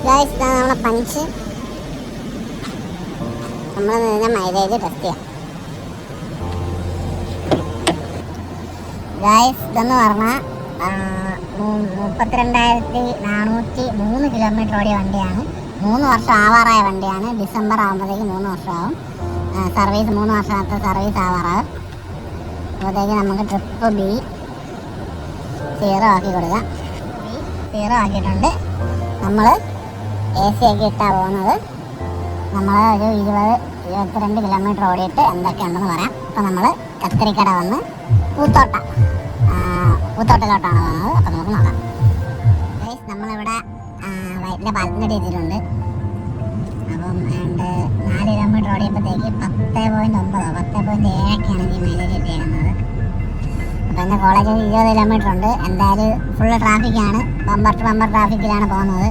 Guys ഇതാണ് നമ്മളെ punch. നമ്മൾ മൈലേജ് ടെസ്റ്റ് ചെയ്യാം. ഗൈസ് ഇതെന്ന് പറഞ്ഞാൽ 32,403 കിലോമീറ്റർ ഓടിയ വണ്ടിയാണ്. 3 വർഷം ആവാറായ വണ്ടിയാണ്. ഡിസംബർ ആകുമ്പോഴത്തേക്ക് 3 വർഷമാവും. സർവീസ് 3 വർഷത്തെ സർവീസ് ആവാറാകും. അപ്പോഴത്തേക്ക് നമുക്ക് ട്രിപ്പ് B 0 ആക്കി കൊടുക്കാം. B 0 ആക്കിയിട്ടുണ്ട്. നമ്മൾ AC ഒക്കെ ഇട്ടാണ് പോകുന്നത്. നമ്മൾ ഒരു 22 കിലോമീറ്റർ ഓടിയിട്ട് എന്തൊക്കെയുണ്ടെന്ന് പറയാം. അപ്പോൾ നമ്മൾ കത്തിരിക്കട വന്ന് പൂത്തോട്ടിലോട്ടാണ് പോകുന്നത്. അപ്പോൾ നമുക്ക് നോക്കാം. നമ്മളിവിടെ വയറ്റിലെ പാലത്തിൻ്റെ എത്തിയിട്ടുണ്ട്. അപ്പം 4 കിലോമീറ്റർ ഓടിയപ്പോഴത്തേക്ക് 10.7 ഈ മൈലേജ് കിട്ടിയിരിക്കുന്നത്. അപ്പോൾ എൻ്റെ കോളേജ് 20 കിലോമീറ്റർ ഉണ്ട്. എന്തായാലും ഫുള്ള് ട്രാഫിക്കാണ്. ബമ്പർ ടു ബമ്പർ ട്രാഫിക്കിലാണ് പോകുന്നത്.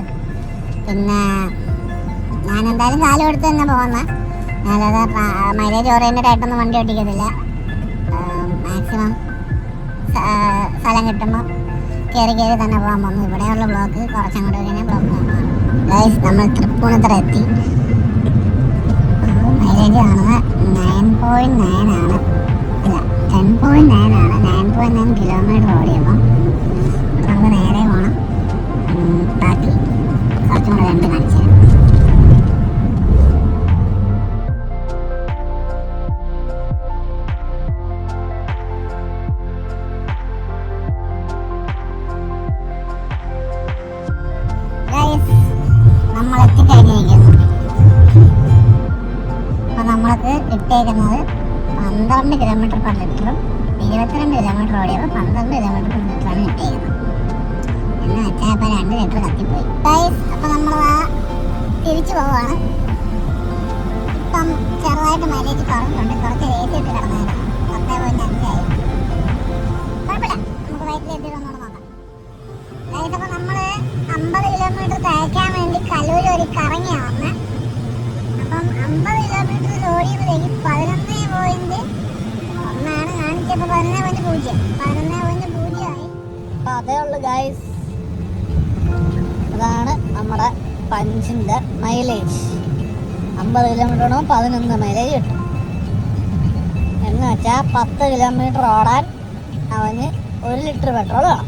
പിന്നെ ഞാൻ എന്തായാലും കാല് കൊടുത്ത് തന്നെ പോകുന്നത്. ഞാനത് മൈലേജ് ഓറിയൻറ്റഡ് ആയിട്ടൊന്നും വണ്ടി ഓടിക്കത്തില്ല. മാക്സിമം സ്ഥലം കിട്ടുമ്പോൾ കയറി തന്നെ പോകാൻ പോകുന്നു. ഇവിടെയുള്ള ബ്ലോക്ക് കുറച്ചങ്ങോട്ട് കഴിഞ്ഞാൽ ബ്ലോക്ക് പോകുന്നു. ഗൈസ് നമ്മൾ തൃപ്പൂണിത്തറ എത്തി. മൈലേജ് കാണുന്നത് 9.9 ആണ്. ഇല്ല 10.9 ആണ്. 9.9 കിലോമീറ്റർ ഓടിയപ്പം നമുക്ക് നേരെ പോകണം. ബാക്കി കുറച്ചും കൂടെ രണ്ട് കാണിച്ചു തരാം. നമ്മൾ എത്തിക്കഴിഞ്ഞിരിക്കുന്നു. അപ്പോൾ നമ്മൾക്ക് കിട്ടിയേക്കുന്നത് 12 കിലോമീറ്റർ പെർ ലിറ്ററും 22 കിലോമീറ്റർ ഓടിയപ്പോൾ 12 കിലോമീറ്റർ പെർ ലിറ്ററാണ് കിട്ടിയേക്കുന്നത്. എന്ന് വെച്ചാൽ ഇപ്പോൾ 2 ലിറ്റർ കത്തിപ്പോയി. അപ്പോൾ നമ്മൾ തിരിച്ചു പോവുകയാണ്. ഇപ്പം ചെറുതായിട്ട് മൈലേജ് കുറഞ്ഞിട്ടുണ്ട്. കുറച്ച് AC ഇട്ട് കിടന്നതിനാണ് 10.5 ആയി. കുഴപ്പമില്ല, നമുക്ക് വയറ്റിലെത്തിയിട്ട് ഒന്നുകൂടെ നോക്കാം. അപ്പോൾ നമ്മൾ 50 കിലോമീറ്റർ തയ്ക്കാൻ വേണ്ടി കലൂർ ഒരു കറങ്ങിയാണ് വന്നത്. അപ്പം 50 കിലോമീറ്റർ ഓടിയപ്പോഴേക്ക് 11.1 കാണിച്ചപ്പോൾ 11.0 ആയി. അപ്പോൾ അതേ ഉള്ളു ഗൈസ്. അതാണ് നമ്മുടെ പഞ്ചിൻ്റെ മൈലേജ്. 50 കിലോമീറ്റർ ഓടുമ്പോൾ 11 മൈലേജ് കിട്ടും. എന്ന് വെച്ചാൽ 10 കിലോമീറ്റർ ഓടാൻ അവന് 1 ലിറ്റർ പെട്രോൾ വേണം.